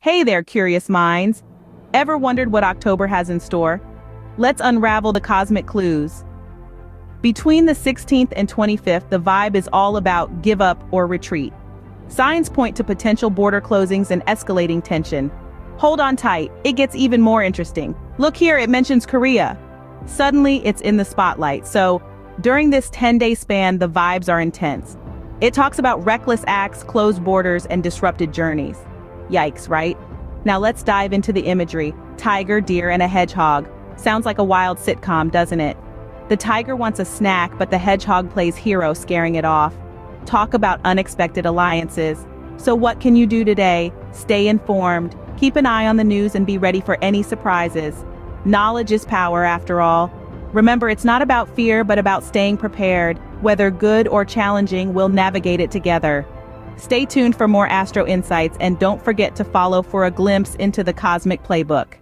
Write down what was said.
Hey there, curious minds. Ever wondered what October has in store? Let's unravel the cosmic clues. Between the 16th and 25th, the vibe is all about give up or retreat. Signs point to potential border closings and escalating tension. Hold on tight, it gets even more interesting. Look here, it mentions Korea. Suddenly, it's in the spotlight, so during this 10-day span, the vibes are intense. It talks about reckless acts, closed borders, and disrupted journeys. Yikes, right? Now let's dive into the imagery. Tiger, deer, and a hedgehog. Sounds like a wild sitcom, doesn't it? The tiger wants a snack, but the hedgehog plays hero, scaring it off. Talk about unexpected alliances. So what can you do today? Stay informed, keep an eye on the news, and be ready for any surprises. Knowledge is power, after all. Remember, it's not about fear, but about staying prepared. Whether good or challenging, we'll navigate it together. Stay tuned for more astro insights, and don't forget to follow for a glimpse into the cosmic playbook.